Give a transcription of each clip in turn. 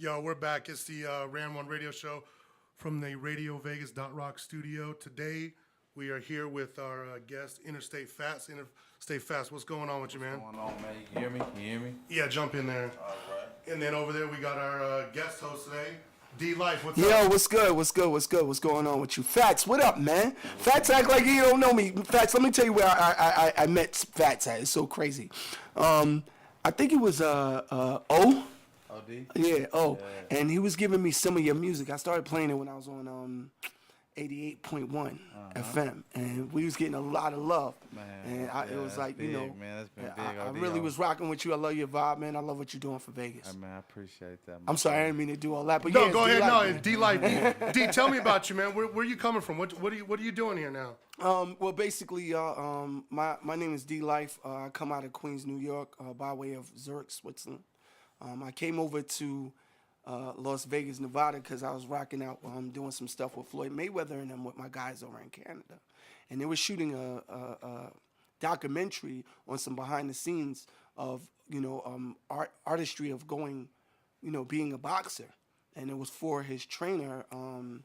Yo, we're back. It's the RAN1RADIO show from the Radio Vegas.rock studio. Today, we are here with our guest, Interstate Fatz. Interstate Fatz, what's going on with you, man? What's going on, man? You hear me? You hear me? Yeah, jump in there. All right. And then over there, we got our guest host today, DLYFE. What's Yo, up? what's good? What's good? What's good? What's going on with you? Fatz, what up, man? Fatz act like you don't know me. Fatz, let me tell you where I met Fatz at. It's so crazy. I think it was O. OD? Yeah, O. Yeah. And he was giving me some of your music. I started playing it when I was on 88.1 FM, and we was getting a lot of love. Man, and it was like, big, you know, man, that's been big. I really was rocking with you. I love your vibe, man. I love what you're doing for Vegas. Man, I appreciate that. I'm sorry, I didn't mean to do all that, but No, yeah, go ahead. No, man. it's DLYFE. D, tell me about you, man. Where are you coming from? What are you doing here now? Well, basically, my name is DLYFE. I come out of Queens, New York, by way of Zurich, Switzerland. I came over to Las Vegas, Nevada, because I was rocking out, doing some stuff with Floyd Mayweather and them with my guys over in Canada, and they were shooting a documentary on some behind the scenes of artistry of going, being a boxer, and it was for his trainer. What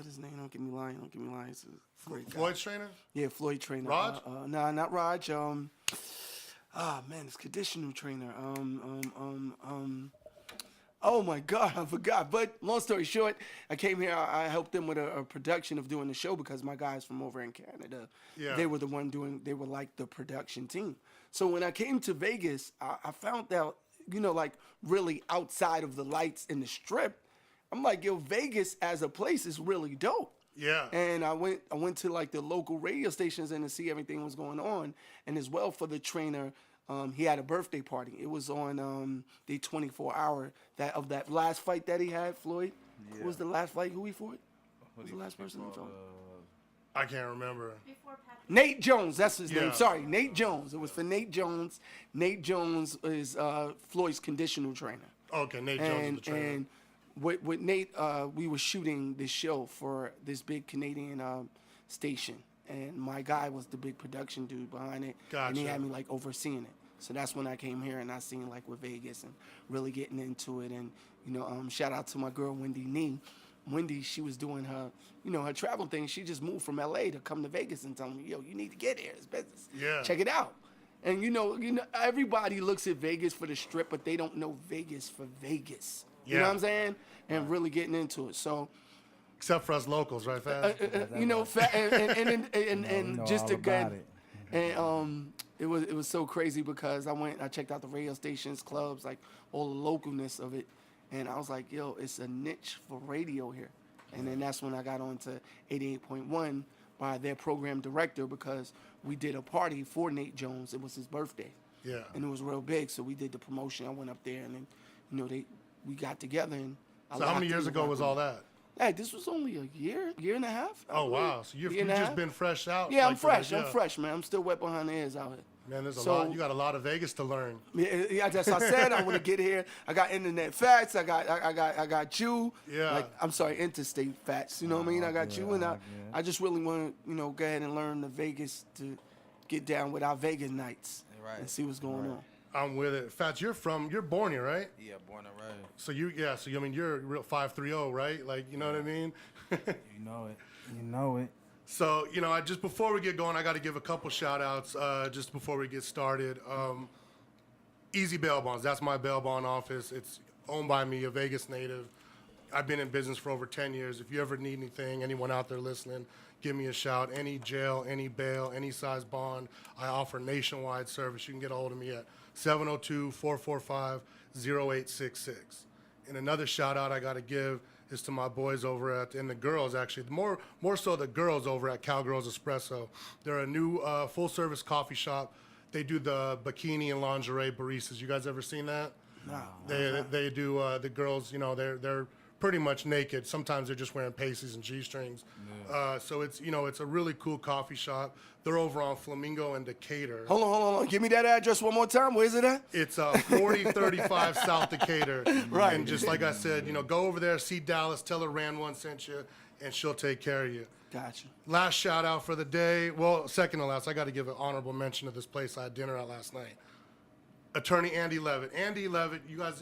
his name? Don't get me lying. It's a great guy. Floyd's trainer? Yeah, Floyd trainer. Raj? Nah, not Raj. It's conditional trainer. Oh my God, I forgot. But long story short, I came here. I helped them with a production of doing the show because my guys from over in Canada, they were the one doing. They were like the production team. So when I came to Vegas, I found out, like really outside of the lights in the strip, I'm like, yo, Vegas as a place is really dope. Yeah. And I went to like the local radio stations and to see everything was going on. And as well for the trainer, he had a birthday party. It was on the 24-hour of that last fight that he had, Floyd. Yeah. What was the last fight? Who he fought? What was the last person he fought? I can't remember. Nate Jones, that's his name. Sorry, Nate Jones. It was for Nate Jones. Nate Jones is Floyd's conditional trainer. Okay, Nate Jones is the trainer. And with Nate, we were shooting this show for this big Canadian station, and my guy was the big production dude behind it, and he had me like overseeing it. So that's when I came here and I seen like with Vegas and really getting into it. And shout out to my girl Wendy Nee. Wendy, she was doing her, her travel thing. She just moved from LA to come to Vegas and tell me, yo, you need to get here. It's business. Yeah. Check it out. And everybody looks at Vegas for the strip, but they don't know Vegas for Vegas. You know what I'm saying? And really getting into it. So, except for us locals, right, Fatz? And just again, and it was so crazy because I checked out the radio stations, clubs, like all the localness of it, and I was like, yo, it's a niche for radio here. And then that's when I got on to 88.1 by their program director because we did a party for Nate Jones. It was his birthday. Yeah. And it was real big, so we did the promotion. I went up there and then, we got together. And so how many years ago was all that? Hey, this was only a year and a half. Oh, wow. So you've just been fresh out. Yeah, I'm fresh. I'm fresh, man. I'm still wet behind the ears out here. Man, there's a lot. You got a lot of Vegas to learn. Yeah, that's what I said. I want to get here. I got Internet Fatz. I got you. Yeah. I'm sorry, Interstate Fatz. You know what I mean? I got you, and I just really want to, go ahead and learn the Vegas to get down with our Vegas nights and see what's going on. I'm with it. Fatz, you're born here, right? Yeah, born and raised. So you're a real 530, right? Like, you know what I mean? You know it. So, just before we get going, I got to give a couple shout outs just before we get started. Easy Bail Bonds, that's my bail bond office. It's owned by me, a Vegas native. I've been in business for over 10 years. If you ever need anything, anyone out there listening, give me a shout. Any jail, any bail, any size bond, I offer nationwide service. You can get a hold of me at 702-445-0866. And another shout out I got to give is to my boys over and the girls actually, more so the girls over at Cowgirls Espresso. They're a new full service coffee shop. They do the bikini and lingerie baristas. You guys ever seen that? No. They do the girls, they're pretty much naked. Sometimes they're just wearing pasties and G-strings. Yeah. So it's a really cool coffee shop. They're over on Flamingo and Decatur. Hold on. Give me that address one more time. Where is it at? It's 4035 South Decatur. Right. And just like I said, go over there, see Dallas, tell her RAN1 sent you, and she'll take care of you. Gotcha. Last shout out for the day. Well, second to last, I got to give an honorable mention to this place I had dinner at last night. Attorney Andy Levitt. Andy Levitt, you guys,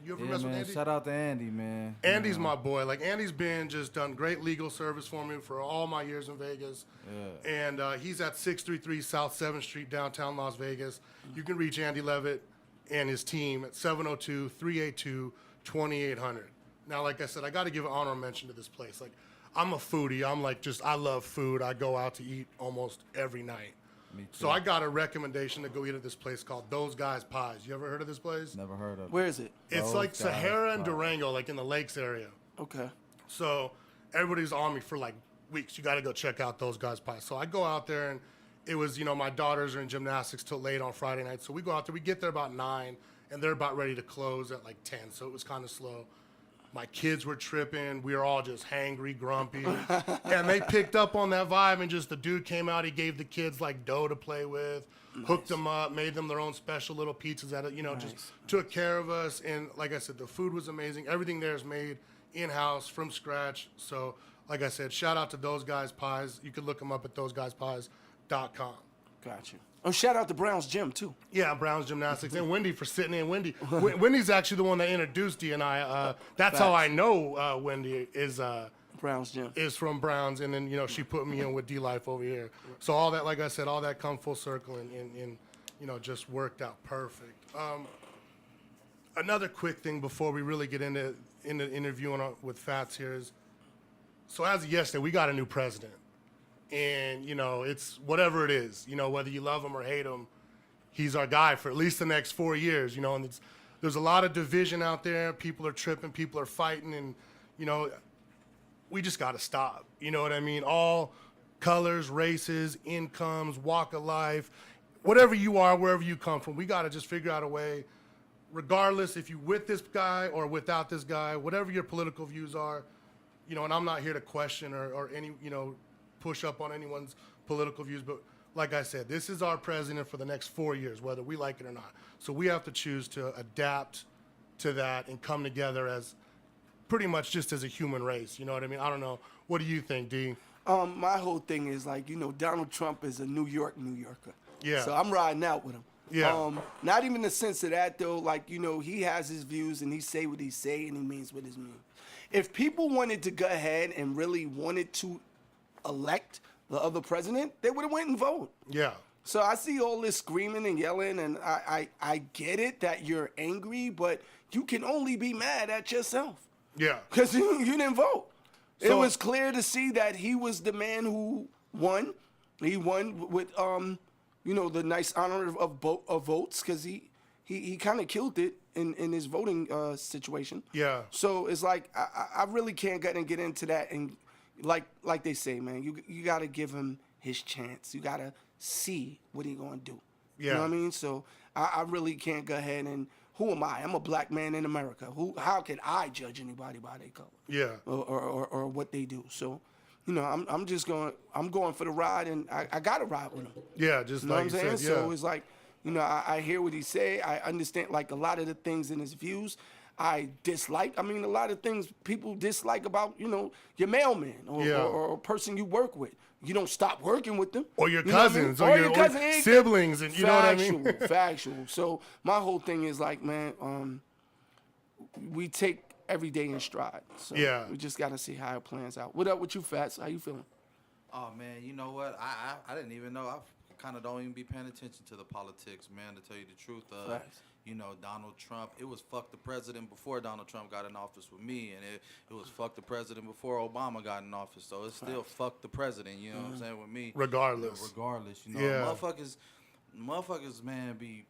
you ever Yeah, mess with man. Andy? Shout out to Andy, man. Andy's my boy. Like, Andy's been just done great legal service for me for all my years in Vegas. Yeah. And he's at 633 South 7th Street, downtown Las Vegas. You can reach Andy Levitt and his team at 702-382-2800. Now, like I said, I got to give an honor mention to this place. Like, I'm a foodie. I'm like, I love food. I go out to eat almost every night. Me too. So I got a recommendation to go eat at this place called Those Guys Pies. You ever heard of this place? Never heard of it. Where is it? It's Those like Guys Sahara and Pies. Durango, like in the lakes area. Okay. So everybody's on me for like weeks. You got to go check out Those Guys Pies. So I go out there, and it was, my daughters are in gymnastics till late on Friday night. So we go out there. We get there about 9, and they're about ready to close at like 10. So it was kind of slow. My kids were tripping. We were all just hangry, grumpy. And they picked up on that vibe, and just the dude came out. He gave the kids like dough to play with, hooked them up, made them their own special little pizzas at it, just took care of us. And like I said, the food was amazing. Everything there is made in-house from scratch. So like I said, shout out to Those Guys Pies. You can look them up at thoseguyspies.com. Got you. Oh, shout out to Brown's Gym, too. Yeah, Brown's Gymnastics, and Wendy for sitting in. Wendy's actually the one that introduced D and I. That's how I know Wendy is Brown's Gym. is from Brown's, and then she put me in with DLYFE over here. So all that, like I said, all that come full circle and just worked out perfect. Another quick thing before we really get into interviewing with Fatz here is, so as of yesterday, we got a new president. And, it's whatever it is, whether you love him or hate him, he's our guy for at least the next 4 years, and there's a lot of division out there. People are tripping, people are fighting, and, we just got to stop. You know what I mean? All colors, races, incomes, walk of life, whatever you are, wherever you come from, we got to just figure out a way, regardless if you with this guy or without this guy, whatever your political views are, and I'm not here to question or any, push up on anyone's political views, but like I said, this is our president for the next 4 years, whether we like it or not. So we have to choose to adapt to that and come together as pretty much just as a human race. You know what I mean? I don't know. What do you think, D? My whole thing is like, Donald Trump is a New Yorker. Yeah. So I'm riding out with him. Yeah. Not even the sense of that though. Like, he has his views and he say what he say and he means what he means. If people wanted to go ahead and really wanted to elect the other president, they would have went and voted. Yeah. So I see all this screaming and yelling, and I get it that you're angry, but you can only be mad at yourself. Yeah. Because you didn't vote. It So- was clear to see that he was the man who won. He won with, the nice honor of votes, because he kind of killed it in his voting situation. Yeah. So it's like, I really can't get into that. And like they say, man, you got to give him his chance. You got to see what he going to do. Yeah. You know what I mean? So I really can't go ahead and, who am I? I'm a black man in America. How can I judge anybody by their color? Yeah. Or what they do? So, I'm going for the ride, and I got to ride with him. Yeah, just You know like what you I'm saying? said, yeah. So it's like, I hear what he say. I understand like a lot of the things in his views I dislike. I mean, a lot of things people dislike about, your mailman or a person you work with. You don't stop working with them. Or your You know what I mean? cousins, or your siblings, and you know what I mean? Factual. So my whole thing is like, man, we take every day in stride. So Yeah. we just got to see how it plans out. What up with you, Fatz? How you feeling? Oh man, you know what? I didn't even know. I kind of don't even be paying attention to the politics, man. To tell you the truth, Facts. Donald Trump. It was fuck the president before Donald Trump got in office with me, and it was fuck the president before Obama got in office. So it's still fuck the president. You know what I'm saying with me. Regardless. Regardless, Yeah. motherfuckers, man, be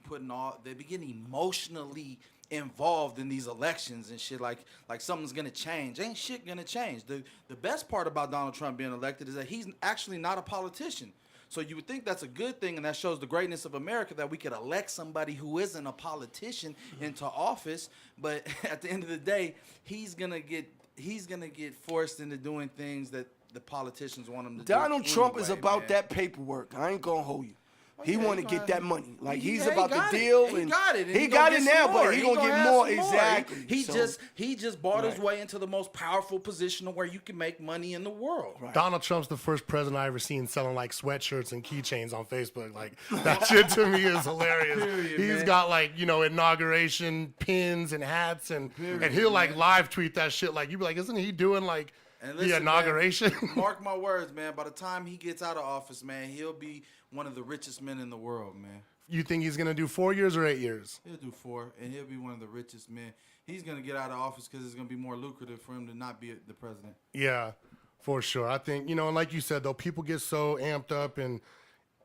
putting they be getting emotionally involved in these elections and shit like something's gonna change. Ain't shit gonna change. The best part about Donald Trump being elected is that he's actually not a politician. So you would think that's a good thing, and that shows the greatness of America that we could elect somebody who isn't a politician into office. But at the end of the day, he's gonna get forced into doing things that the politicians want him to do. Donald Trump is anyway, about man. that paperwork. I ain't gonna hold you. He yeah, want to he get gonna- that money. Like he- he's yeah, he about got the it. deal. He and got it. and He gonna got get it some now, more. but he gonna have get some more. Exactly. He So- just bought his Right. way into the most powerful position of where you can make money in the world. Right. Donald Trump's the first president I ever seen selling like sweatshirts and keychains on Facebook. Like that shit to me is hilarious. Period, He's man. got like, you know, inauguration pins and hats and he'll like live tweet that shit. Like you be like, isn't he doing like And the listen, inauguration? man, mark my words, man. By the time he gets out of office, man, he'll be one of the richest men in the world, man. You think he's gonna do 4 years or 8 years? He'll do 4, and he'll be one of the richest men. He's gonna get out of office because it's gonna be more lucrative for him to not be the president. Yeah, for sure. I think, you know, and like you said though, people get so amped up, and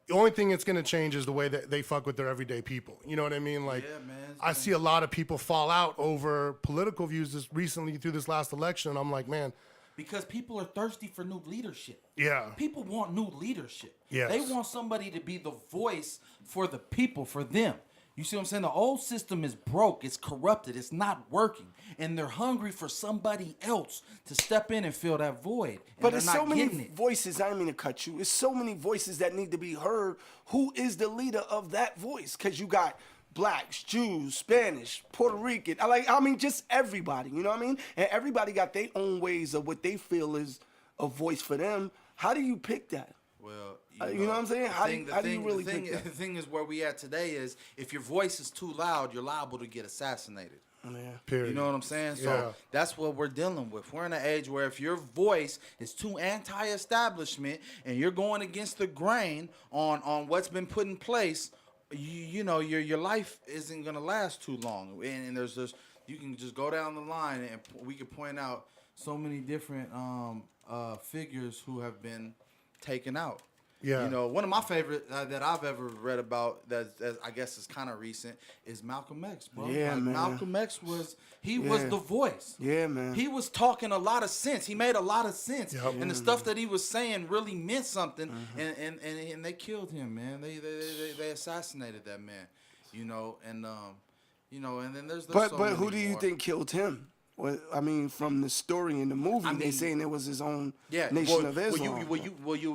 the only thing that's gonna change is the way that they fuck with their everyday people. You know what I mean? Like, Yeah, man, it's I see a lot of people fall out over political views this recently through this last election, and I'm like, man, Because people are thirsty for new leadership. yeah. People want new leadership. Yes. They want somebody to be the voice for the people, for them. You see what I'm saying? The old system is broke. It's corrupted. It's not working. And they're hungry for somebody else to step in and fill that void. And But they're there's not so many getting it. voices. I didn't mean to cut you. There's so many voices that need to be heard. Who is the leader of that voice? Because you got blacks, Jews, Spanish, Puerto Rican. I mean, just everybody. You know what I mean? And everybody got their own ways of what they feel is a voice for them. How do you pick that? Well, You know what I'm saying? How do you really the thing, pick that? the thing is where we at today is if your voice is too loud, you're liable to get assassinated. Period. You know what I'm saying? So Yeah. that's what we're dealing with. We're in an age where if your voice is too anti-establishment and you're going against the grain on what's been put in place, you know your life isn't gonna last too long. And there's just you can just go down the line and we can point out so many different figures who have been taken out. Yeah. You know, one of my favorite that I've ever read about that I guess is kind of recent is Malcolm X, bro. Yeah, man. Malcolm X was Yeah. the voice. Yeah, man. He was talking a lot of sense. He made a lot of sense, Yep. and the stuff that he was saying really meant something. Mm-hmm. And they killed him, man. They assassinated that man. You know, and then there's But so who many do you more. think killed him? Well, I mean, from the story in the movie, I they mean, saying it was his own Yeah, Nation well, of Islam.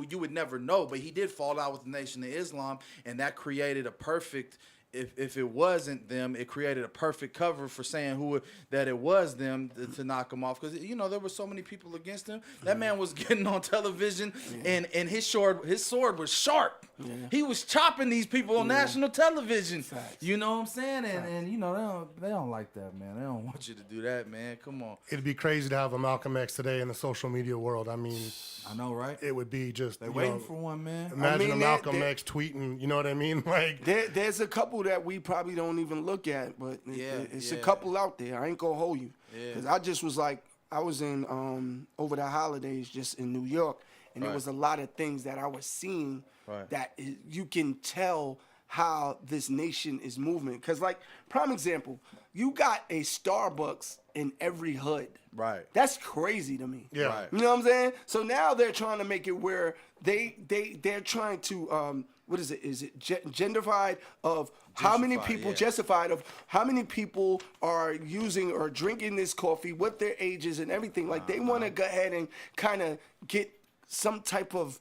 you would never know, but he did fall out with the Nation of Islam, and that created a perfect. If it wasn't them, it created a perfect cover for saying that it was them to knock him off. Because you know there were so many people against him. That man was getting on television, and his sword was sharp. He was chopping these people on national television. Facts. You know what I'm saying? And you know they don't like that, man. They don't want you to do that, man. Come on. It'd be crazy to have a Malcolm X today in the social media world. I mean, I know, right? it would be just They you waiting know, for one, man. Imagine I a mean, Malcolm they- X tweeting. You know what I mean? Like, There's a couple that we probably don't even look at, but it's a yeah. couple out there. I ain't gonna hold you. Yeah. Cause I just was like, I was in over the holidays just in New York, and there Right. was a lot of things that I was seeing Right. that you can tell how this nation is moving. Cause like prime example, you got a Starbucks in every hood. Right. That's crazy to me. yeah. Right. You know what I'm saying? So now they're trying to make it where they're trying to what is it? Is it genderfied of how many Gentrified, people yeah. justified of how many people are using or drinking this coffee, what their ages and everything. Like they want to go ahead and kind of get some type of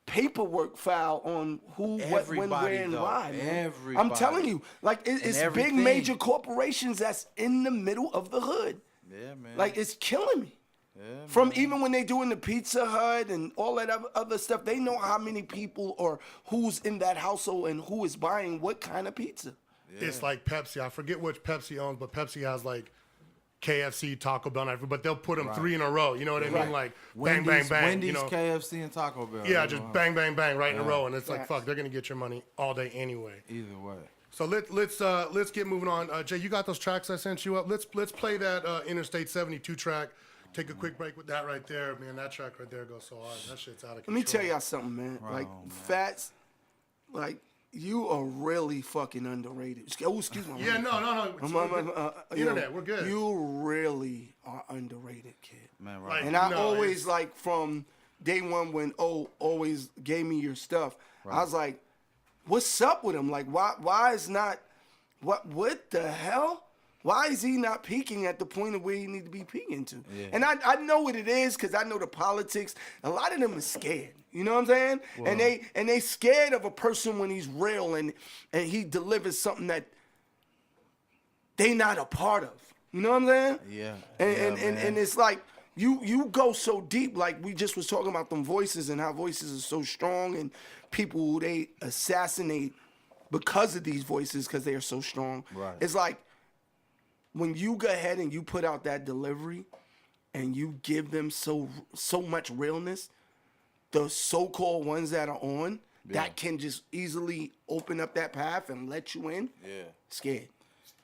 paperwork file on who, what, when, Everybody, where, and though. why. Man. Everybody. I'm telling you, like it's big everything. major corporations that's in the middle of the hood. Yeah, man. Like it's killing me. Yeah, From even when they doing the Pizza Hut and all that other stuff, they know how many people or who's in that household and who is buying what kind of pizza. It's like Pepsi. I forget which Pepsi owns, but Pepsi has like KFC, Taco Bell, and everything, but they'll put them 3 in a row. You know what I mean? Like bang, bang, bang. Wendy's, you know? KFC, and Taco Bell. Yeah, just bang, bang, bang right in a row, and it's like, Facts. fuck, they're gonna get your money all day anyway. Either way. So let's get moving on. Jay, you got those tracks I sent you up. Let's play that Interstate 72 track. Take a quick break with that right there, man. That track right there goes so hard. That shit's out of control. Let me tell y'all something, man. Like Fatz, like you are really fucking underrated. Oh, excuse me. Yeah, no. Internet, we're good. You really are underrated, kid. Man, Like, right. And I no, always it's- like from day one when always gave me your stuff. I was like, what's up with him? Like why is not what the hell? Why is he not peaking at the point of where he need to be peaking to? Yeah. And I know what it is because I know the politics. A lot of them are scared. You know what I'm saying? Well, And they scared of a person when he's real and he delivers something that they not a part of. You know what I'm saying? Yeah. And it's like you go so deep. Like we just was talking about them voices and how voices are so strong and people who they assassinate because of these voices because they are so strong. Right. It's like when you go ahead and you put out that delivery and you give them so much realness, the so-called ones that are on that can just easily open up that path and let you in. Yeah. Scared.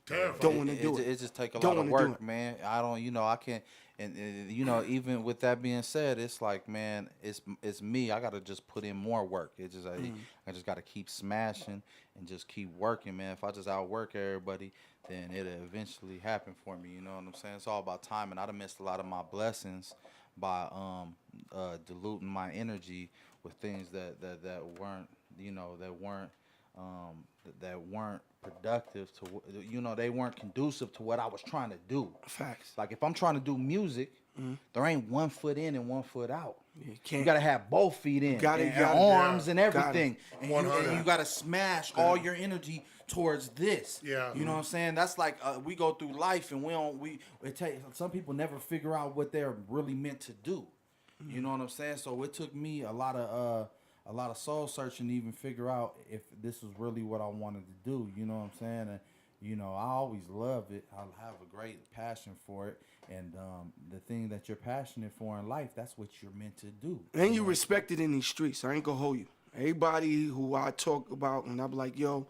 Terrifying. Don't want to do it. It just take a Don't lot of wanna do work, it. man. I don't, I can't, and even with that being said, it's like, man, it's me. I gotta just put in more work. It's just I just gotta keep smashing and just keep working, man. If I just outwork everybody, then it'll eventually happen for me. You know what I'm saying? It's all about time, and I done missed a lot of my blessings by diluting my energy with things that weren't, that weren't productive to, they weren't conducive to what I was trying to do. Facts. Like if I'm trying to do music, there ain't 1 foot in and 1 foot out. You can't. You gotta have both feet in, Got it, and got it, arms yeah. and Got it. everything. And 100. you gotta smash all your energy towards this. Yeah. You know what I'm saying? That's like we go through life and some people never figure out what they're really meant to do. You know what I'm saying? So it took me a lot of soul searching to even figure out if this was really what I wanted to do. You know what I'm saying? And I always loved it. I have a great passion for it. And the thing that you're passionate for in life, that's what you're meant to do. And you respect it in these streets. I ain't gonna hold you. Everybody who I talk about, and I'm like, yo,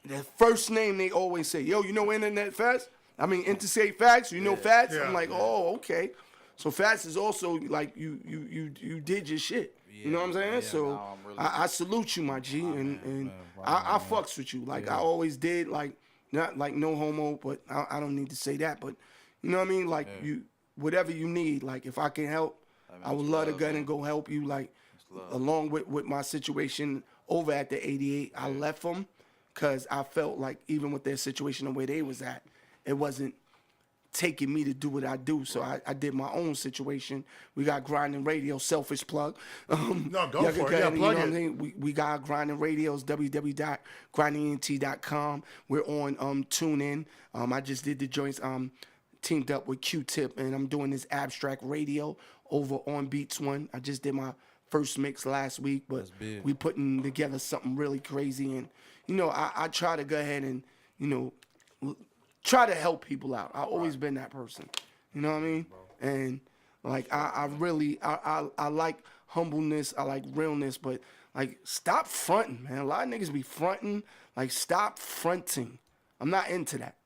that first name they always say, yo, you know Interstate Fatz? You know Fatz? Yeah. I'm like, oh, okay. So Fatz is also like you did your shit. You know what I'm saying? Yeah, so no, I'm really- I salute you, my G, and I fucks with you. Like I always did. Like not like no homo, but I don't need to say that. But you know what I mean? Like you, whatever you need. Like if I can help, I would love to go and go help you. Like along with my situation over at the 88, I left them because I felt like even with their situation and where they was at, it wasn't taking me to do what I do. So I did my own situation. We got RAN1RADIO, selfish plug. No, go for it. Yeah, plug what it. I mean? We got RAN1RADIOs, www.grindinent.com. We're on TuneIn. I just did the joints, teamed up with Q-Tip, and I'm doing this abstract radio over on Beats One. I just did my first mix last week, but we putting together something really crazy. And, I try to go ahead and, try to help people out. I've always been that person. You know what I mean? And like I really like humbleness, I like realness, but like stop fronting, man. A lot of niggas be fronting. Like stop fronting. I'm not into that.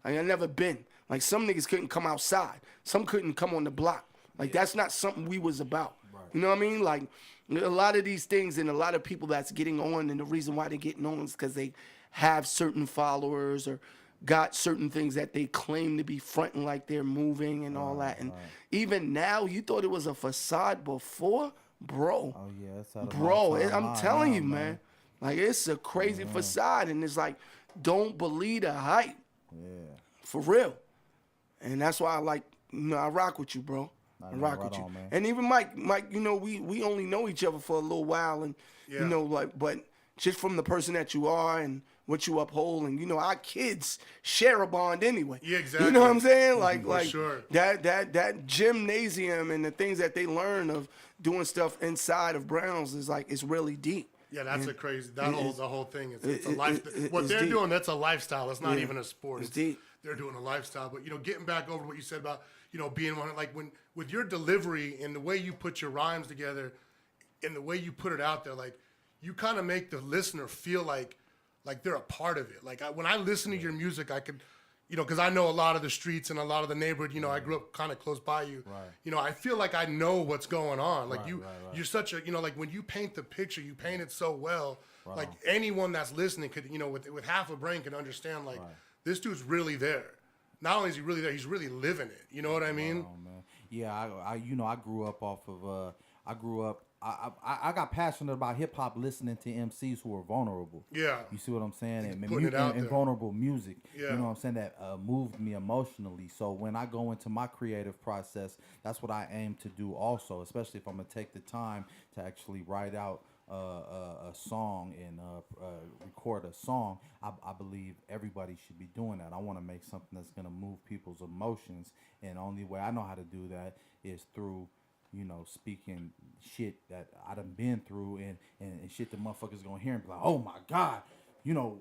Like I never been. Like some niggas couldn't come outside. Some couldn't come on the block. Like that's not something we was about. You know what I mean? Like a lot of these things and a lot of people that's getting on, and the reason why they're getting on is because they have certain followers or got certain things that they claim to be fronting like they're moving and all that. And even now, you thought it was a facade before? Bro. Oh, yeah. That's out of Bro, my I'm telling you, man. man. Like, it's a crazy facade. And it's like, don't believe the hype. Yeah. For real. And that's why I rock with you, bro. I rock with you. on, man. And even Mike, we only know each other for a little while. And, but just from the person that you are and what you uphold, and our kids share a bond anyway. Yeah, exactly. You know what I'm saying? Like sure. that gymnasium and the things that they learn of doing stuff inside of Browns is like it's really deep. Yeah, that's a crazy. The whole thing is it's a life. it's What they're deep. doing, that's a lifestyle. It's not even a sport. It's deep. They're doing a lifestyle. But getting back over what you said about being one, like when with your delivery and the way you put your rhymes together, and the way you put it out there, like you kind of make the listener feel like they're a part of it. Like when I listen to your music, I could, because I know a lot of the streets and a lot of the neighborhood. I grew up kind of close by you. Right. I feel like I know what's going on. Like you're such a, like when you paint the picture, you paint it so well. Right like on. anyone that's listening could, with half a brain can understand. Like this dude's really there. Not only is he really there, he's really living it. You know what I mean? Oh, man. Yeah, I grew up off of I grew up I got passionate about hip hop listening to MCs who are vulnerable. Yeah. You see what I'm saying? And putting it out and there. vulnerable music. Yeah. You know what I'm saying? That moved me emotionally. So when I go into my creative process, that's what I aim to do also, especially if I'm going to take the time to actually write out a song and record a song. I believe everybody should be doing that. I want to make something that's going to move people's emotions. And the only way I know how to do that is through, you know, speaking shit that I done been through and shit that motherfuckers gonna hear and be like, oh my God, you know,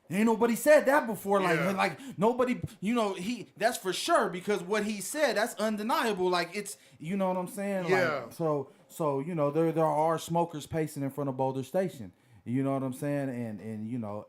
ain't nobody said that before. Like nobody, you know, that's for sure, because what he said, that's undeniable. Like, it's, you know what I'm saying? Yeah. Like, so you know, there are smokers pacing in front of Boulder Station. You know what I'm saying? And you know,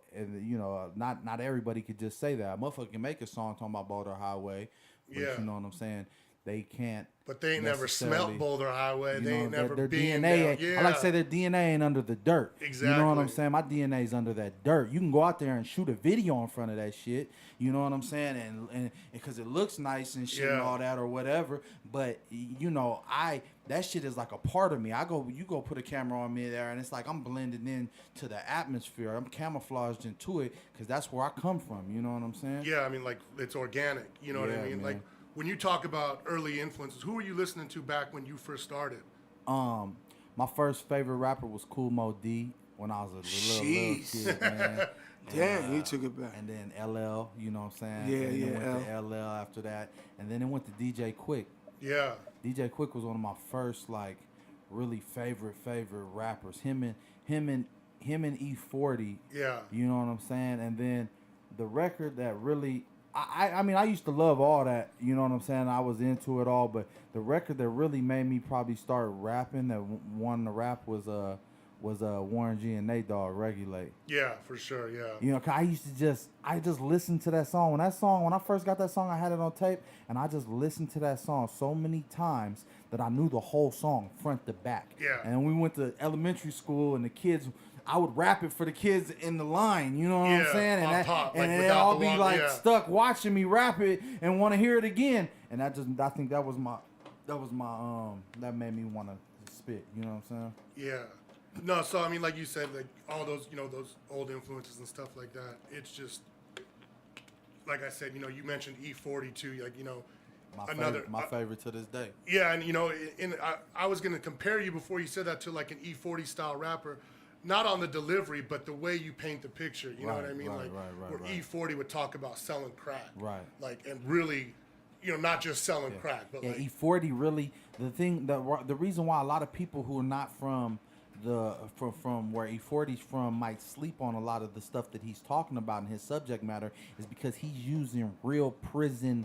not everybody could just say that. A motherfucker can make a song talking about Boulder Highway, but Yeah. you know what I'm saying? They can't. But they ain't never necessarily, smelt Boulder Highway. you They know, ain't never their been DNA. down. Yeah. I like to say their DNA ain't under the dirt. You know what I'm Exactly. saying? My DNA's under that dirt. You can go out there and shoot a video in front of that shit. You know what I'm saying? And because it looks nice and shit and Yeah. all that or whatever. But you know, that shit is like a part of me. You go put a camera on me there, and it's like I'm blended in to the atmosphere. I'm camouflaged into it because that's where I come from. You know what I'm saying? Yeah, I mean, like, it's organic. You know what I Yeah, mean? man. Like, when you talk about early influences, who were you listening to back when you first started? My first favorite rapper was Kool Mo D when I was a little Jeez. kid, man. Damn, you took it back. And then LL, you know what I'm saying? Yeah, and then yeah, went to LL after that. And then it went to DJ Quick. Yeah. DJ Quick was one of my first, like, really favorite rappers. Him and E40. Yeah. You know what I'm saying? And then the record that really, I mean, I used to love all that. You know what I'm saying? I was into it all, but the record that really made me probably start rapping, that won the rap, was Warren G and Nate Dogg, Regulate. Yeah, for sure. Yeah. You know, 'cause I just listened to that song. When I first got that song, I had it on tape, and I just listened to that song so many times that I knew the whole song front to back. Yeah. And we went to elementary school, and the kids, I would rap it for the kids in the line. You know what I'm Yeah, saying? on And top, like, they'd without all the be walk, like yeah. stuck watching me rap it and want to hear it again. And I think that was my that made me want to spit. You know what I'm saying? Yeah. No, so I mean, like you said, like all those, you know, those old influences and stuff like that. It's just, like I said, you know, you mentioned E40 too, like, you know, My favorite to this day. Yeah, and you know, I was gonna compare you before you said that to like an E40 style rapper, not on the delivery, but the way you paint the picture. You know what I mean? Right, Where E40 would talk about selling crack, Right. Like, and really, you know, not just selling crack, but Yeah, like, E40 really, the reason why a lot of people who are not from from where E40's from might sleep on a lot of the stuff that he's talking about in his subject matter is because he's using real prison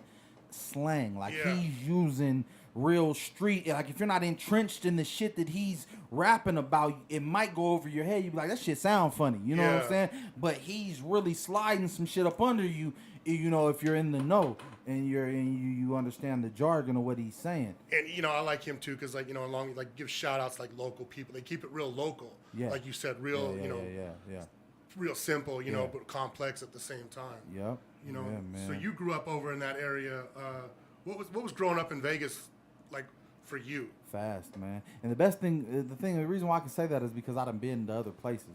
slang. Like, Yeah. he's using real street, like, if you're not entrenched in the shit that he's rapping about, it might go over your head. You'd be like, that shit sound funny, you know what I'm Yeah. saying? But he's really sliding some shit up under you, you know, if you're in the know and you understand the jargon of what he's saying. and you know, I like him too, because like, you know, along like give shout outs like local people. They keep it real local, Yeah. like you said, real, Yeah, you know, yeah. real simple, you know, Yeah. but complex at the same time. Yep. You know, Yeah, man. so you grew up over in that area. What was growing up in Vegas like for you? Fast, man. And the reason why I can say that is because I done been to other places.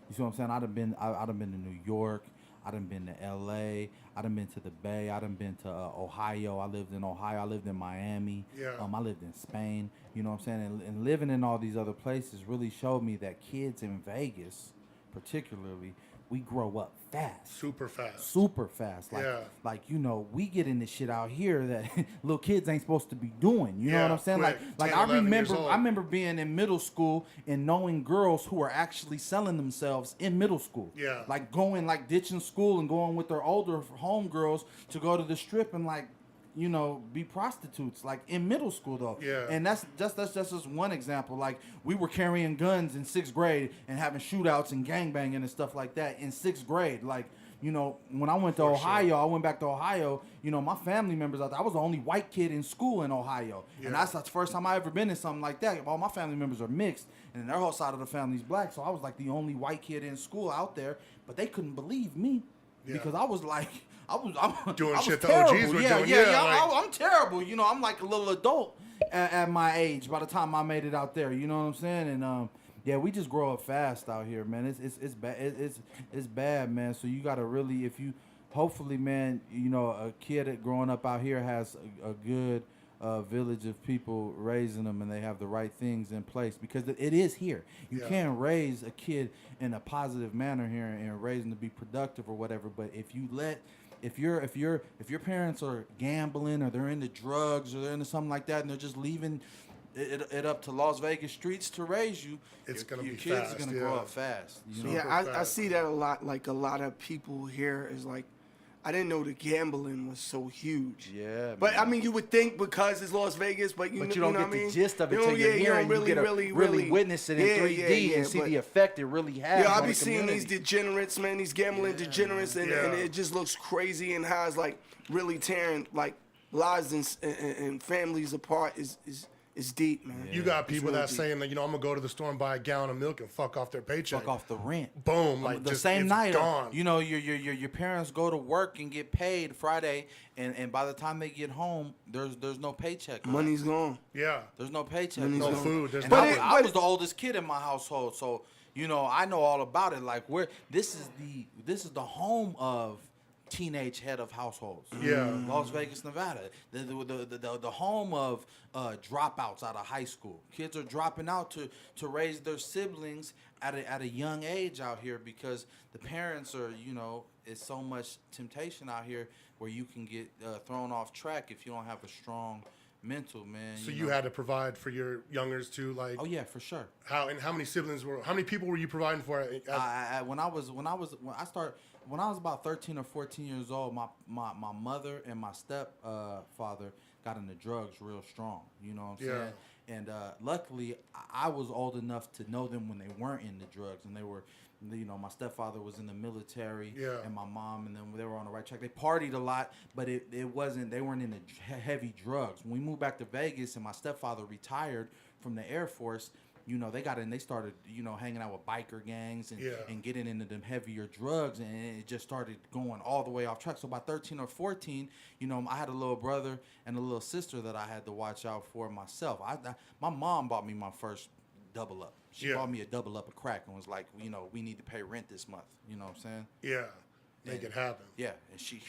You see what I'm saying? I done been to New York. I done been to L.A. I done been to the Bay. I done been to Ohio. I lived in Ohio. I lived in Miami. Yeah. I lived in Spain. You know what I'm saying? And living in all these other places really showed me that kids in Vegas, particularly, we grow up fast. Super fast. Super fast. Yeah. Like, you know, we get into shit out here that little kids ain't supposed to be doing. You know Yeah, what I'm saying? quick, Like 10, 11 years old. I remember being in middle school and knowing girls who are actually selling themselves in middle school. Yeah. Like going, like ditching school and going with their older homegirls to go to the strip and, like, you know, be prostitutes, like in middle school though. Yeah. And that's just one example. Like, we were carrying guns in 6th grade and having shootouts and gangbanging and stuff like that in 6th grade. Like, you know, when I went to Ohio, sure. I went back to Ohio, you know, my family members out there, I was the only white kid in school in Ohio. Yeah. And that's the first time I ever been in something like that. All my family members are mixed and their whole side of the family's black. So I was like the only white kid in school out there, but they couldn't believe me because I was like, I'm Doing I was shit the terrible. OGs were yeah, doing. Yeah, Yeah, like- I'm terrible. You know, I'm like a little adult. at my age by the time I made it out there. You know what I'm saying? And yeah, we just grow up fast out here, man. It's bad. It's bad, man. So you gotta really, if you, hopefully, man, you know, a kid growing up out here has a good village of people raising them, and they have the right things in place, because it is here. You can't raise a kid in a positive manner here and raise them to be productive or whatever. But if your parents are gambling, or they're into drugs, or they're into something like that, and they're just leaving it up to Las Vegas streets to raise you, It's your gonna be kids fast, are gonna grow up fast. You know? Yeah, I see that a lot. Like, a lot of people here is like, I didn't know the gambling was so huge. Yeah, but man. I mean, you would think because it's Las Vegas, but you But know, you don't know get what I the mean? gist of it You know, till you're yeah, here, and you really, get to really witness it in 3D and see but- the effect it really has. Yeah, I on be the seeing these community. degenerates, man, these gambling degenerates, and it just looks crazy, and how it's like really tearing like lives and families apart is deep, man. You got people real that deep. saying that, you know, I'm gonna go to the store and buy a gallon of milk and fuck off their paycheck. Fuck off the rent. Boom, like the just, same it's night. gone. You know, your parents go to work and get paid Friday, and by the time they get home, there's no paycheck. Money's gone. Yeah. There's no paycheck. Money's No gone. food. There's And no I was the oldest kid in my household, so you know I know all about it. Like, this is the home of teenage head of households. Yeah. Las Vegas, Nevada, the home of dropouts out of high school. Kids are dropping out to raise their siblings at a young age out here, because the parents are, you know, it's so much temptation out here where you can get thrown off track if you don't have a strong mental, man. So you you had to provide for your youngers too, like Oh yeah, for sure. how many siblings how many people were you providing for? When I was about 13 or 14 years old, my mother and my father got into drugs real strong. You know what I'm saying? And luckily, I was old enough to know them when they weren't into drugs, and they were, you know, my stepfather was in the military, and my mom and them, they were on the right track. They partied a lot, but they weren't into heavy drugs. When we moved back to Vegas and my stepfather retired from the Air Force, you know, they started, you know, hanging out with biker gangs and getting into them heavier drugs, and it just started going all the way off track. So by 13 or 14, you know, I had a little brother and a little sister that I had to watch out for myself. My mom bought me my first double up. She bought me a double up of crack and was like, you know, we need to pay rent this month. You know what I'm saying? Yeah, make it happen. Yeah, and she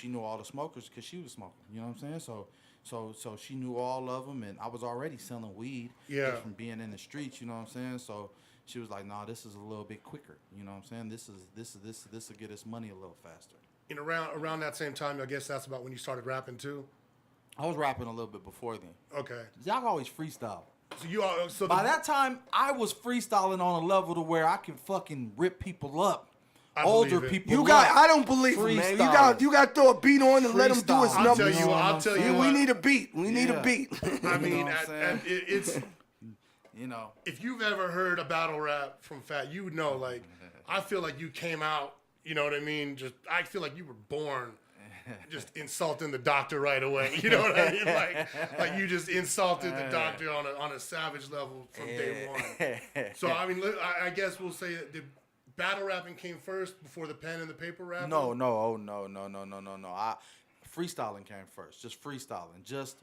knew all the smokers because she was smoking. You know what I'm saying? So she knew all of them, and I was already selling weed just from being in the streets. You know what I'm saying? So she was like, "Nah, this is a little bit quicker." You know what I'm saying? This will get us money a little faster. And around that same time, I guess that's about when you started rapping too. I was rapping a little bit before then. Okay. Y'all always freestyle. So you all By that time, I was freestyling on a level to where I can fucking rip people up. Older believe it. people. I don't believe it, man. You got to throw a beat on and let him do his Freestyle. number. I'll tell you We what. need a beat. We need a beat. I mean, know what I'm saying? it's You know. if you've ever heard a battle rap from Fat, you would know. Like, I feel like you came out. You know what I mean? I feel like you were born just insulting the doctor right away. You know what I mean? Like you just insulted the doctor on a savage level from day one. So I mean, I guess we'll say that the battle rapping came first before the pen and the paper rapping. No. Freestyling came first. Just freestyling. Just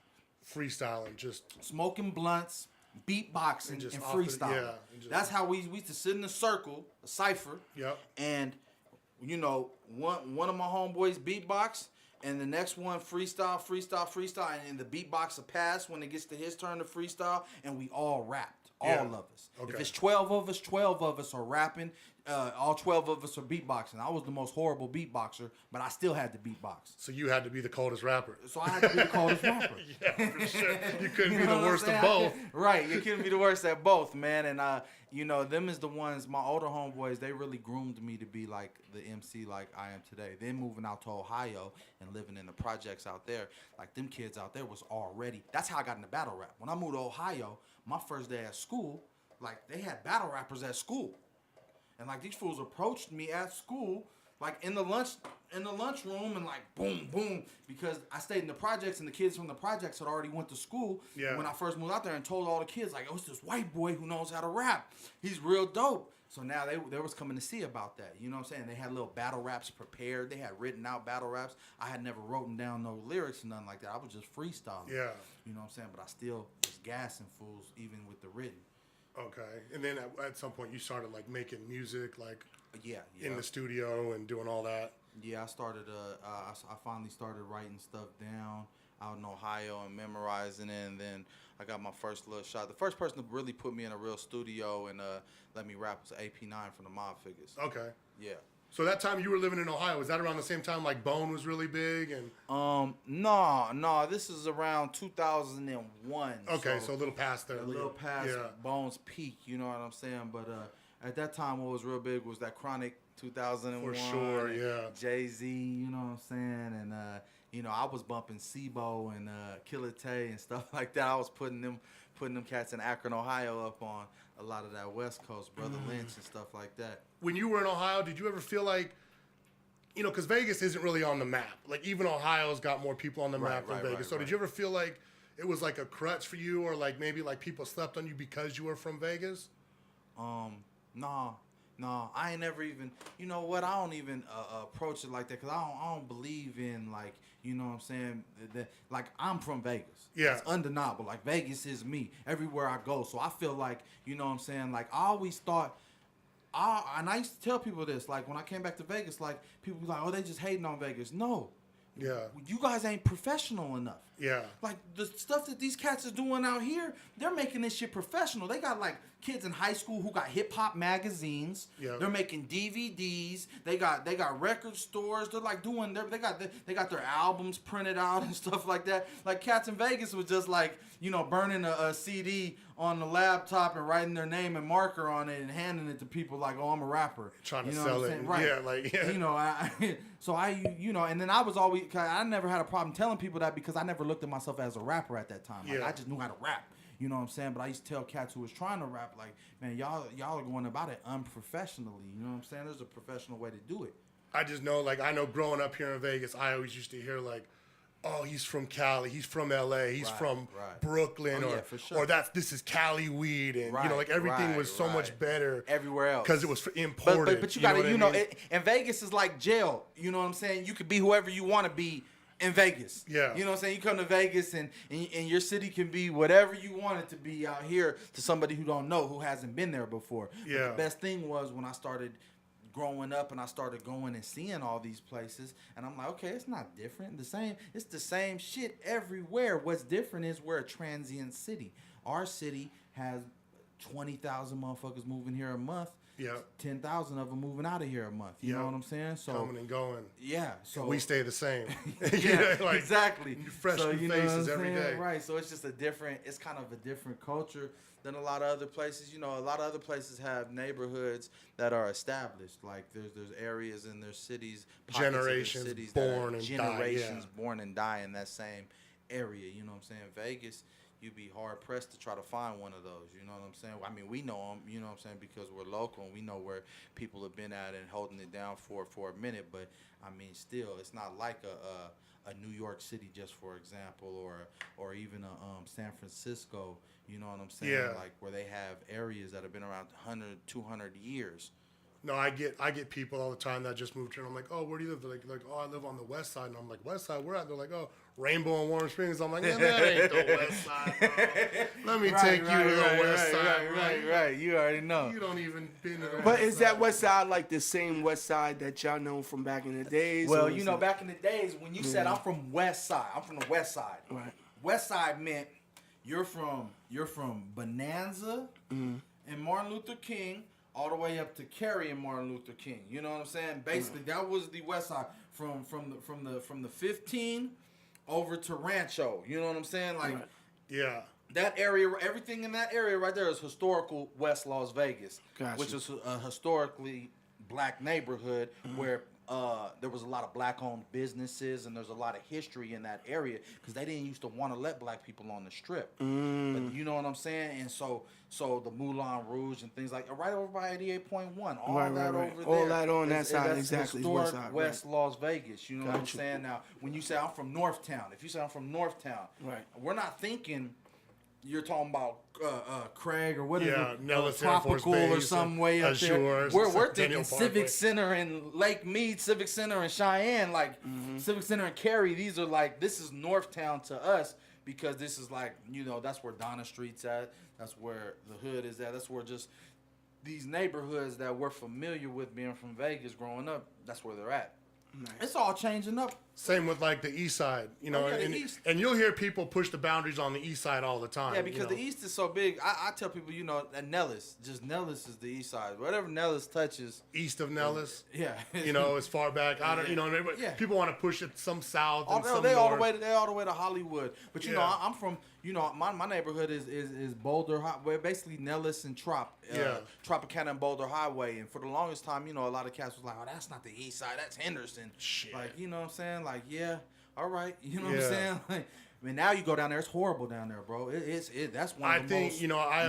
Freestyling, just smoking blunts, beatboxing, and just off the- freestyling. That's how we used to sit in a circle, a cipher. Yep. And you know, one of my homeboys beatbox, and the next one freestyle, and the beatbox will pass when it gets to his turn to freestyle, and we all rapped, all of us. Okay. If it's 12 of us are rapping. All 12 of us are beatboxing. I was the most horrible beatboxer, but I still had to beatbox. So you had to be the coldest rapper. So I had to be the coldest rapper. Yeah, for sure. You couldn't be know the what I'm worst of saying? both. Right, you couldn't be the worst at both, man. And you know, them is the ones, my older homeboys, they really groomed me to be like the MC like I am today. Then moving out to Ohio and living in the projects out there, like them kids out there was already, that's how I got into battle rap. When I moved to Ohio, my first day at school, like they had battle rappers at school. And like these fools approached me at school, like in the lunchroom, and like boom, boom, because I stayed in the projects, and the kids from the projects had already went to school when I first moved out there, and told all the kids like, "Oh, it's this white boy who knows how to rap. He's real dope." So now they was coming to see about that. You know what I'm saying? They had little battle raps prepared. They had written out battle raps. I had never written down no lyrics or nothing like that. I was just freestyling. Yeah. You know what I'm saying? But I still was gassing fools even with the written. Okay. And then at some point you started like making music, like Yeah. in the studio and doing all that. Yeah, I started. I finally started writing stuff down out in Ohio and memorizing it, and then I got my first little shot. The first person to really put me in a real studio and let me rap was AP9 from the Mob Figures. Okay. Yeah. So that time you were living in Ohio, was that around the same time like Bone was really big and? No. This is around 2001. Okay, so a little past there. A little past Yeah. Bone's peak. You know what I'm saying? But at that time, what was real big was that Chronic 2001. For sure, yeah. Jay-Z, you know what I'm saying? And, you know, I was bumping Sibo and Killer Tay and stuff like that. I was putting them cats in Akron, Ohio up on a lot of that West Coast, Brother Lynch and stuff like that. When you were in Ohio, did you ever feel like, you know, because Vegas isn't really on the map. Like even Ohio's got more people on the map than Vegas. So did you ever feel like it was like a crutch for you, or like maybe like people slept on you because you were from Vegas? No, I ain't never even, you know what, I don't even approach it like that, because I don't believe in, like, you know what I'm saying, like, I'm from Vegas. Yeah. It's undeniable. Like, Vegas is me everywhere I go. So I feel like, you know what I'm saying, like, I always thought, and I used to tell people this, like, when I came back to Vegas, like, people be like, oh, they just hating on Vegas. No. Yeah. You guys ain't professional enough. Yeah. Like, the stuff that these cats are doing out here, they're making this shit professional. They got, like, kids in high school who got hip-hop magazines. Yeah. They're making DVDs. They got record stores. They're, like, doing they got their albums printed out and stuff like that. Like, cats in Vegas was just, like, you know, burning a CD on the laptop and writing their name and marker on it and handing it to people like, oh, I'm a rapper. Trying to you know sell what I'm it. saying? Right. Yeah, like, yeah. You know, you know, and then I was always, I never had a problem telling people that because I never looked at myself as a rapper at that time. Like, Yeah. I just knew how to rap. You know what I'm saying? But I used to tell cats who was trying to rap, like, man, y'all are going about it unprofessionally. You know what I'm saying? There's a professional way to do it. I just know, like, I know growing up here in Vegas, I always used to hear, like, oh, he's from Cali, he's from L.A., he's from Brooklyn, for sure. or this is Cali weed, and, you know, like, everything was so much better. Everywhere else. Because it was imported. But you got to, know what I mean? and Vegas is like jail. You know what I'm saying? You could be whoever you want to be in Vegas. Yeah. You know what I'm saying? You come to Vegas and your city can be whatever you want it to be out here to somebody who don't know, who hasn't been there before. Yeah. But the best thing was when I started growing up and I started going and seeing all these places, and I'm like, okay, it's not different. It's the same shit everywhere. What's different is we're a transient city. Our city has 20,000 motherfuckers moving here a month. Yeah. 10,000 of them moving out of here a month. You know what I'm saying? So coming and going. yeah. So we stay the same. yeah, like, exactly. Fresh so, new you know faces what I'm every saying? day. Right. So it's just it's kind of a different culture than a lot of other places. You know, a lot of other places have neighborhoods that are established. Like there's areas in their cities, pockets of their Generations cities born that and are die, generations yeah. born and die in that same area. You know what I'm saying? Vegas, you'd be hard pressed to try to find one of those. You know what I'm saying? I mean, we know them. You know what I'm saying? Because we're local and we know where people have been at and holding it down for a minute. But I mean, still, it's not like a New York City, just for example, or even a San Francisco. You know what I'm saying? Yeah. Like where they have areas that have been around 100, 200 years. No, I get people all the time that just moved here. And I'm like, oh, where do you live? They're like, oh, I live on the west side. And I'm like, west side? Where at? They're like, oh, Rainbow and Warm Springs. I'm like, yeah, that ain't the west side, bro. Let me take you to the west side. Right. You already know. You don't even been to the But west is side. that west side like the same west side that y'all know from back in the days? Well, or you is know, it- back in the days when you said I'm from West Side, I'm from the West Side. Right. West Side meant you're from Bonanza and Martin Luther King all the way up to Cary and Martin Luther King. You know what I'm saying? Basically, that was the West Side from the 15 over to Rancho. You know what I'm saying? Like Right. Yeah. that area, everything in that area right there is historical West Las Vegas, Gotcha. which is a historically black neighborhood where there was a lot of black-owned businesses and there's a lot of history in that area because they didn't used to want to let black people on the strip. But you know what I'm saying? And so the Moulin Rouge and things like right over by 88.1, all Right, that right. over All there. that on that side, that's exactly, is historic West Side, West Las Vegas. You know what I'm Gotcha. saying? Now, when you say I'm from Northtown, if you say I'm from Northtown, Right. we're not thinking you're talking about Craig or what is Yeah, it? Nellis Air Force Tropical or Base, some way up Azure, there. We're Daniel thinking Parkway. Civic Center in Lake Mead, Civic Center in Cheyenne, like Civic Center in Cary. These are like, this is Northtown to us because this is like, you know, that's where Donna Street's at. That's where the hood is at. That's where just these neighborhoods that we're familiar with being from Vegas growing up, that's where they're at. Nice. It's all changing up. Same with like the East Side, you know, yeah, the and, East. and you'll hear people push the boundaries on the East Side all the time. Yeah, because you know? the East is so big. I tell people, you know, that Nellis is the East Side. Whatever Nellis touches. East of Nellis, Yeah. you know, as far back. I don't, you know, Yeah. people want to push it some south and All, some they all the north. way. They all the way to Hollywood. But you know, Yeah. I'm from. You know, my neighborhood is Boulder Highway, basically Nellis and Tropicana and Boulder Highway. And for the longest time, you know, a lot of cats was like, "Oh, that's not the East Side. That's Henderson." Shit. Like, you know what I'm saying? Like, yeah, all right. You know what I'm Yeah. saying? Like, I mean, now you go down there, it's horrible down there, bro. That's one I of the think most. you know I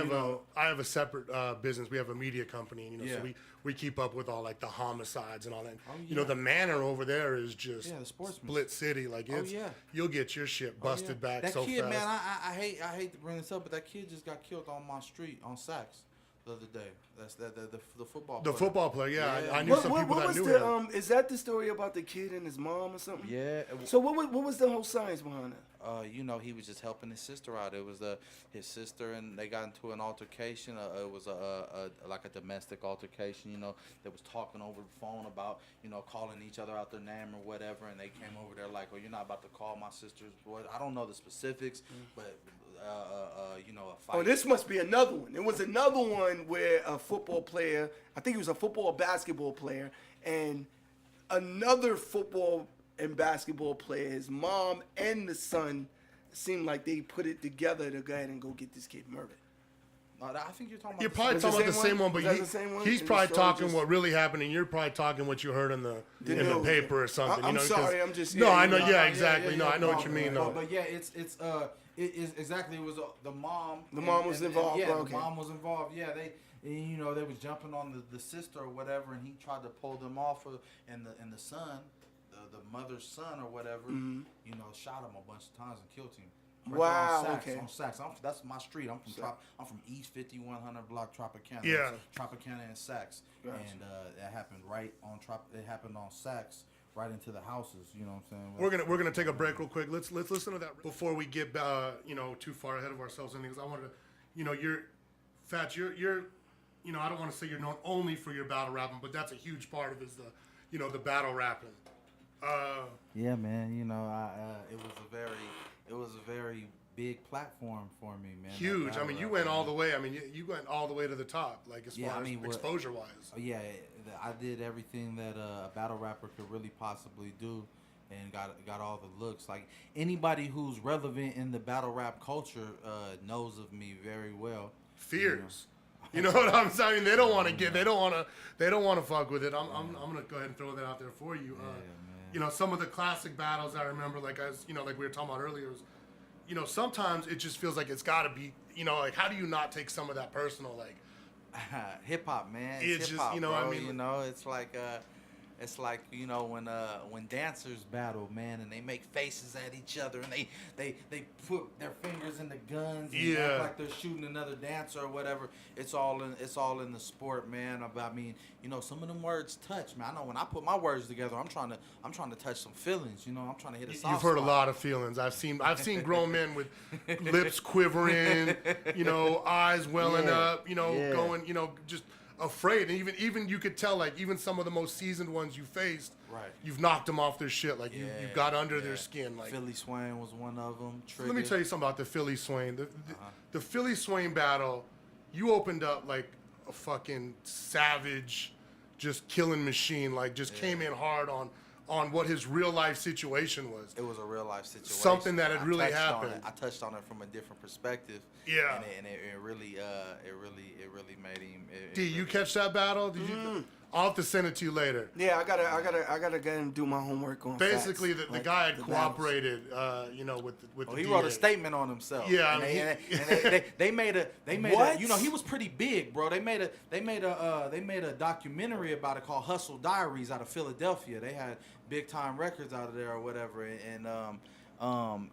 have a separate business. We have a media company, you know, Yeah. so we keep up with all like the homicides and all that. Oh, You know, yeah. the Manor over there is just Yeah, the sportsman. split city. Like it's yeah. you'll get your shit busted back That so kid, fast. man, I hate to bring this up, but that kid just got killed on my street on Saks the other day. That's the football. The player. football player, yeah, Yeah. I knew some people that was knew the him. is that the story about the kid and his mom or something? Yeah. So what was the whole science behind that? You know, he was just helping his sister out. It was his sister, and they got into an altercation. It was like a domestic altercation. You know, they was talking over the phone about, you know, calling each other out their name or whatever. And they came over there like, "Well, you're not about to call my sister's boy." I don't know the specifics, but you know, a fight. Oh, this must be another one. There was another one where a football player, I think he was a football or basketball player, and another football and basketball player, his mom and the son, seemed like they put it together to go ahead and go get this kid murdered. I think you're talking about. You're probably Was it talking about the same same one? one, but Was that the same one? he's And probably the talking soldiers- what really happened, and you're probably talking what you heard in the news. paper or something. I'm you know, 'cause- sorry, I'm just- No, yeah, I you know. know, Yeah, exactly. No, I know what you mean. But, though. but yeah, it is exactly. It was the mom. The mom was involved, Yeah, okay. the mom was involved. Yeah, you know, they was jumping on the sister or whatever, and he tried to pull them off, and the son, the mother's son or whatever, you know, shot him a bunch of times and killed him. Right Wow, there on Saks, okay. On Saks. That's my street. I'm from East 5100 block Tropicana. Yeah. Tropicana and Saks. Gotcha. And that happened right on It happened on Saks, right into the houses. You know what I'm saying? We're gonna take a break real quick. Let's listen to that before we get you know, too far ahead of ourselves and things. I wanted to, you know, Fatz, you're you know, I don't want to say you're known only for your battle rapping, but that's a huge part of it is the battle rapping. Yeah, man. You know, it was a very big platform for me, man. that Huge. I battle mean, you rap, went man. all the way. I mean, you went all the way to the top, like as far as exposure wise. Oh, yeah, I did everything that a battle rapper could really possibly do, and got all the looks. Like anybody who's relevant in the battle rap culture knows of me very well. Fears. You know what I'm saying? They don't want to get. They don't want to fuck with it. I'm gonna go ahead and throw that out there for you. You know, some of the classic battles I remember, like like we were talking about earlier, was, you know, sometimes it just feels like it's got to be, you know, like how do you not take some of that personal, like Hip hop, man. It's just, hip-hop, you know, bro. I mean, you know, it's like you know when dancers battle, man, and they make faces at each other, and they put their fingers in the guns, and Yeah. act like they're shooting another dancer or whatever. It's all in the sport, man. I mean, you know, some of them words touch, man. I know when I put my words together, I'm trying to touch some feelings, you know. I'm trying to hit a soft You've heard a spot. lot of feelings. I've seen grown men with lips quivering, you know, eyes welling Yeah, up, you know, yeah. going, you know, just afraid. And even you could tell, like, even some of the most seasoned ones you faced, Right. you've knocked them off their shit. Like you got under their Yeah. skin. Like, Philly Swain was one of them. let me tell you something about the Philly Swain. The Philly Swain battle, you opened up like a fucking savage, just killing machine. Like, just came in hard on what his real life situation was. It was a real life situation. Something that had I really touched on happened. it. I touched on it from a different perspective. Yeah. And it really made him. D, you catch that battle? Did you? I'll have to send it to you later. Yeah, I gotta go and do my homework on. Basically, facts, the like guy had the battles. cooperated, you know, with the He DA. wrote a statement on himself. Yeah, and, I mean, they made a What? you know, he was pretty big, bro. They made a documentary about it called Hustle Diaries out of Philadelphia. They had big time records out of there or whatever, and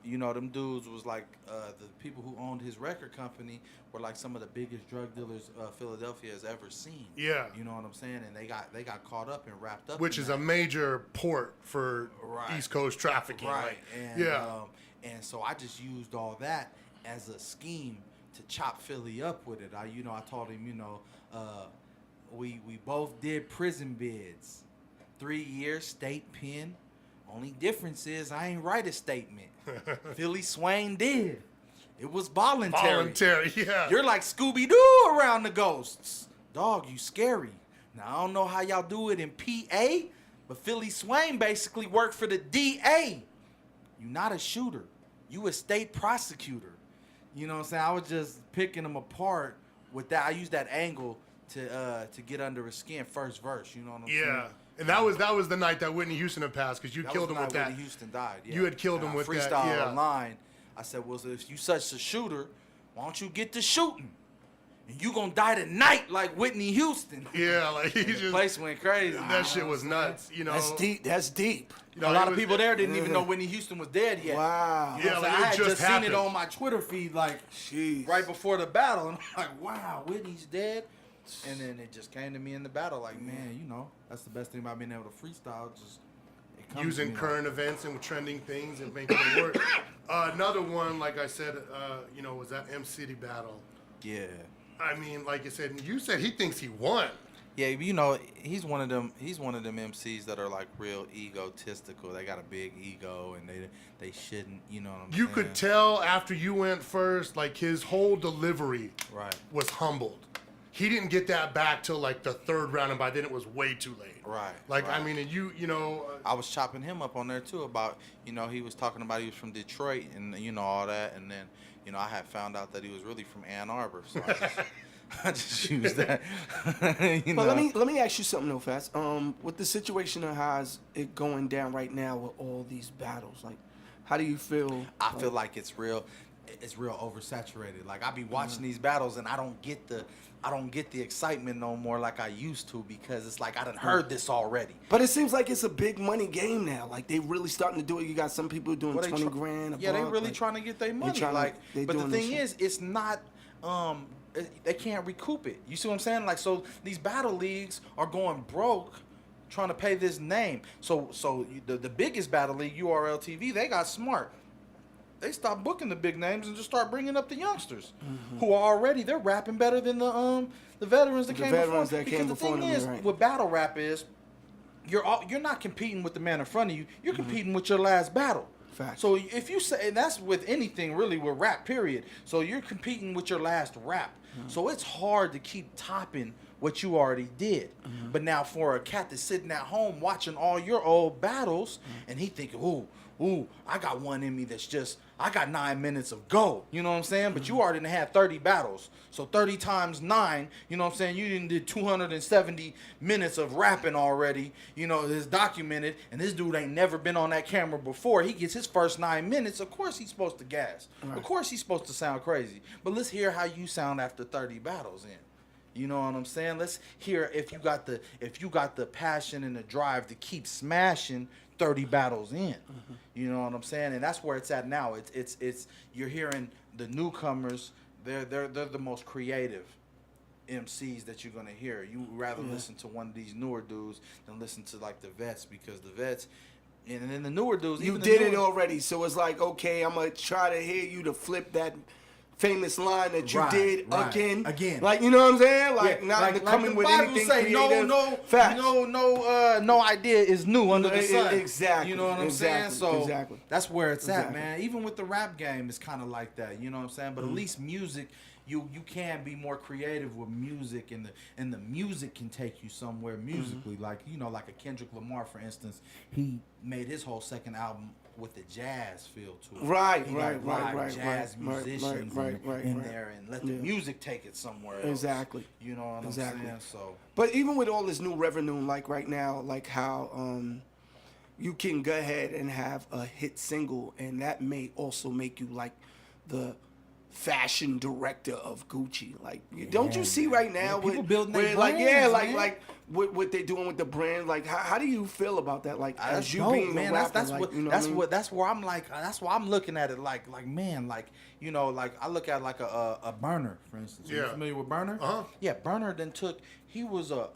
You know, them dudes was like the people who owned his record company were like some of the biggest drug dealers Philadelphia has ever seen. Yeah. You know what I'm saying? And they got caught up and wrapped up. Which in is that. a major port for Right. East Coast trafficking. Right. Like, And, yeah. And so I just used all that as a scheme to chop Philly up with it. I told him, we both did prison bids, 3 years state pen. Only difference is I ain't write a statement. Philly Swain did. It was voluntary. Voluntary, yeah. You're like Scooby-Doo around the ghosts. Dog, you scary. Now, I don't know how y'all do it in PA, but Philly Swain basically worked for the DA. You not a shooter. You a state prosecutor. You know what I'm saying? I was just picking them apart with that. I used that angle to get under his skin, first verse. You know what I'm saying? Yeah. And that was the night that Whitney Houston had passed, because you That killed was him the with night that. Whitney Houston died. Yeah. You had killed him And I with that, freestyle yeah. a line. I said, well, if you such a shooter, why don't you get to shooting? And you gonna die tonight like Whitney Houston. Yeah, like he The just place went crazy. that shit was nuts. You know, That's deep. That's deep. You know, A lot it of was- people there didn't even know Whitney Houston was dead yet. Wow. You know Yeah, what I'm like, saying? it I had just just seen happened. it on my Twitter feed like Jeez. right before the battle, and I'm like, wow, Whitney's dead. And then it just came to me in the battle, like, man, that's the best thing about being able to freestyle. Just it comes to using me current events and trending things and making it work. Another one, like I said, was that M City battle. Yeah. I mean, like you said he thinks he won. Yeah, he's one of them MCs that are like real egotistical. They got a big ego, and they shouldn't. You know what I'm saying? You could tell after you went first, like his whole delivery Right. was humbled. He didn't get that back till like the third round, and by then it was way too late. Right. Like right. I mean, and I was chopping him up on there too about, he was talking about he was from Detroit and all that, and then I had found out that he was really from Ann Arbor, so I just used that. But let me ask you something though, Fats. With the situation of how's it going down right now with all these battles, like, how do you feel? I feel like it's real oversaturated. Like I be watching these battles and I don't get the excitement no more like I used to, because it's like I done heard this already. But it seems like it's a big money game now. Like they really starting to do it. You got some people doing Well, 20 grand. Yeah, they buck, really like, trying to get their money. they But the doing this thing shit. is, it's not. They can't recoup it. You see what I'm saying? Like, so these battle leagues are going broke, trying to pay this name. So the biggest battle league, URL TV, they got smart. They stopped booking the big names and just start bringing up the youngsters, who are already, they're rapping better than the veterans that came before. Because the thing is, with battle rap is, you're not competing with the man in front of you. You're competing with your last battle. Facts. So if you say, and that's with anything really, with rap, period. So you're competing with your last rap. So it's hard to keep topping what you already did. But now for a cat that's sitting at home watching all your old battles, and he thinking, ooh, I got one in me that's just, I got 9 minutes of go. You know what I'm saying? But you already had 30 battles. So 30 times 9, you know what I'm saying? You did 270 minutes of rapping already. It's documented. And this dude ain't never been on that camera before. He gets his first 9 minutes. Of course he's supposed to gas. Right. Of course he's supposed to sound crazy. But let's hear how you sound after 30 battles in. You know what I'm saying? Let's hear if you got the passion and the drive to keep smashing 30 battles in. You know what I'm saying? And that's where it's at now. It's you're hearing the newcomers, they're the most creative MCs that you're gonna hear. You would rather listen to one of these newer dudes than listen to like the vets, because the vets and then the newer dudes, You even did the it newer, already, so it's like, okay, I'm gonna try to hear you to flip that famous line that you Right, did right. again. Again. Like, you know what I'm saying? Like, Yeah, not to come in the with Bible anything say, creative. Facts. no idea is new under the sun. Exactly. You know what I'm saying? So Exactly. that's where it's at, Exactly. man. Even with the rap game, it's kind of like that. You know what I'm saying? But at least music, you can be more creative with music, and the music can take you somewhere musically. Like like a Kendrick Lamar, for instance, he made his whole second album with the jazz feel to it. Right, He right, got right, live right, jazz right, musicians right, right, in right. there, and let the Yeah. music take it somewhere else. Exactly. You know what Exactly. I'm saying? So But even with all this new revenue, like right now, like how you can go ahead and have a hit single, and that may also make you like the fashion director of Gucci. Like, don't you see right now Yeah, people with, building their where, like, yeah, brands, like man. like what they're doing with the brand? Like, how do you feel about that? Like, That's as you dope, being man. a rapper, That's like, what you know that's what I mean? what that's where I'm like. That's why I'm looking at it like man, like you know, like I look at like a Burner, for instance. Are you Yeah. familiar with Burner? Uh-huh. Yeah, Burner then he was a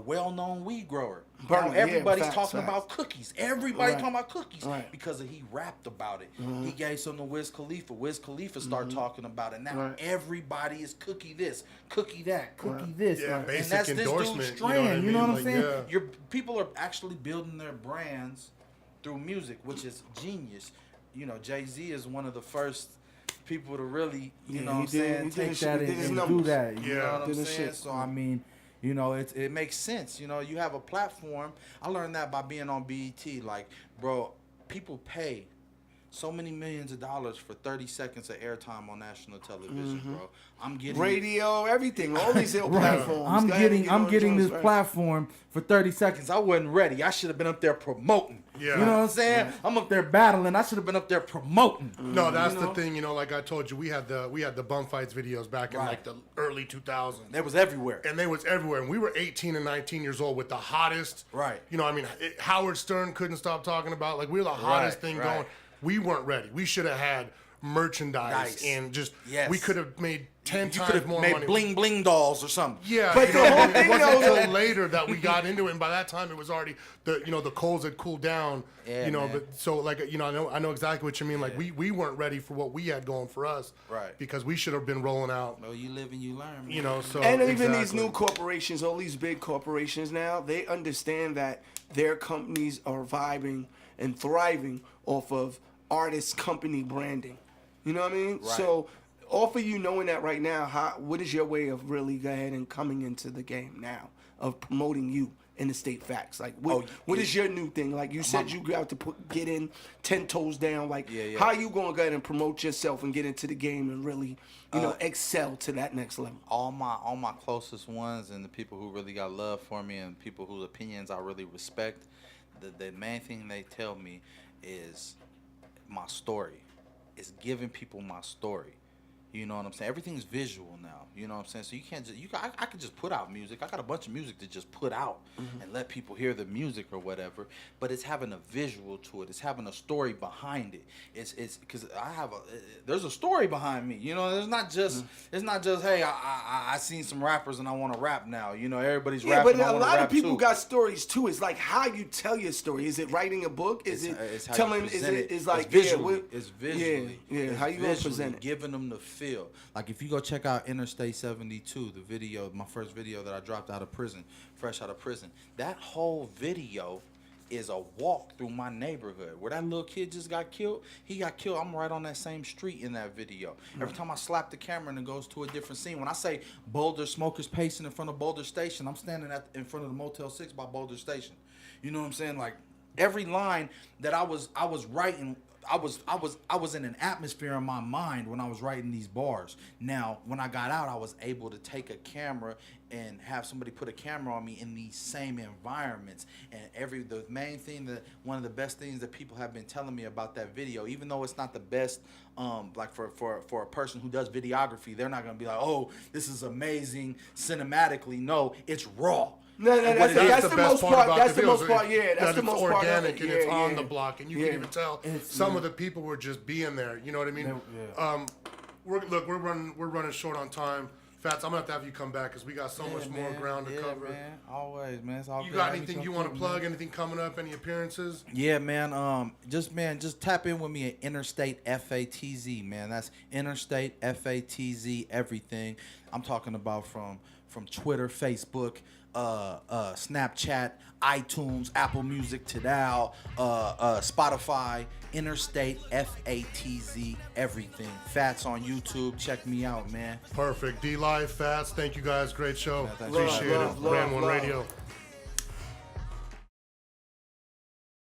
well-known weed grower. Burner, Now yeah, everybody's facts, talking facts. about cookies. Everybody's Right. talking about cookies Right. because he rapped about it. He gave some to Wiz Khalifa. Wiz Khalifa started talking about it. Now Right. everybody is cookie this, cookie that, Cookie this. Yeah, right? basic and that's this endorsement. dude's You know what I strand, you know mean? what I'm Like, saying? yeah. People are actually building their brands through music, which is genius. You know, Jay-Z is one of the first people to really, you Yeah, know he what I'm did- saying, he did Take his that shit, he and, did his and do numbers. that. You Yeah. know what I'm Did his saying? shit. So I mean, you know, It makes sense. You know, you have a platform. I learned that by being on BET. Like, bro, people pay so many millions of dollars for 30 seconds of airtime on national television, bro. I'm getting Radio, everything, all these little right. platforms. I'm Go ahead and getting get I'm on getting joints, this right? platform for 30 seconds. I wasn't ready. I should have been up there promoting. Yeah. You know what I'm saying? I'm up there battling. I should have been up there promoting. No, that's You the know? thing. You know, like I told you, we had the bum fights videos back in Right. like the early 2000s. That was everywhere. And they was everywhere. And we were 18 and 19 years old with the hottest. Right. You know, I mean, Howard Stern couldn't stop talking about, like, we were the hottest thing right. going. We weren't ready. We should have had merchandise Nice. and just, Yes. we could have made 10 You could times have more made money. bling bling dolls or something. Yeah, But you the know, whole and thing, it wasn't though, until later that we got into it, and by that time it was already the coals had cooled down. Yeah, you know, man. but so like I know exactly what you mean. Like we weren't ready for what we had going for us. Right. Because we should have been rolling out. Well, you live and you learn. Man. You know, so And even these exactly. new corporations, all these big corporations now, they understand that their companies are vibing and thriving off of artist company branding. You know what I mean? Right. So, off of you knowing that right now, what is your way of really go ahead and coming into the game now of promoting you? Interstate Fatz. Like, what is your new thing? Like, you said you got to get in 10 toes down. Like, Yeah. how you going to go ahead and promote yourself and get into the game and really, you know, excel to that next level? all my closest ones and the people who really got love for me and people whose opinions I really respect, the main thing they tell me is my story. It's giving people my story. You know what I'm saying? Everything's visual now. You know what I'm saying? So you can't just I could just put out music. I got a bunch of music to just put out and let people hear the music or whatever. But it's having a visual to it. It's having a story behind it. It's because there's a story behind me. You know, it's not just hey, I seen some rappers and I want to rap now. You know, everybody's Yeah, rapping. but I a wanna lot of rap people too. got stories too. It's like how you tell your story. Is it writing a book? Is It's it how you telling? Is present it? it. Is like it's visually. Yeah, It's visually. Yeah. It's How you gonna visually present it? Giving them the feel. Like if you go check out Interstate 72, the video, my first video that I dropped out of prison, Fresh out of prison. That whole video is a walk through my neighborhood. Where that little kid just got killed, he got killed. I'm right on that same street in that video. Every time I slap the camera and it goes to a different scene. When I say Boulder smokers pacing in front of Boulder Station, I'm standing in front of the Motel 6 by Boulder Station. You know what I'm saying? Like every line that I was writing, I was in an atmosphere in my mind when I was writing these bars. Now, when I got out, I was able to take a camera and have somebody put a camera on me in these same environments. And the main thing one of the best things that people have been telling me about that video, even though it's not the best, like for a person who does videography, they're not gonna be like, oh, this is amazing cinematically. No, it's raw. No, that's the best most part. about That's the the most videos, part. Yeah, that's that the it's most part. organic and it's on yeah. the block, and you Yeah. can even tell some of the people were just being there. You know what I mean? Yeah. We're running short on time. Fats, I'm gonna have to have you come back because we got so much more ground to cover. Man. Always, man. It's all You good got having anything some you want fun, to man. plug? Anything coming up? Any appearances? Yeah, man. Just tap in with me at Interstate Fatz, man. That's Interstate Fatz everything. I'm talking about from Twitter, Facebook, Snapchat, iTunes, Apple Music, Tidal, Spotify, Interstate Fatz everything. Fats on YouTube. Check me out, man. Perfect. DLYFE, Fats. Thank you guys. Great show. Yeah, thanks. Appreciate Love, it. love, RAN1 love. Radio.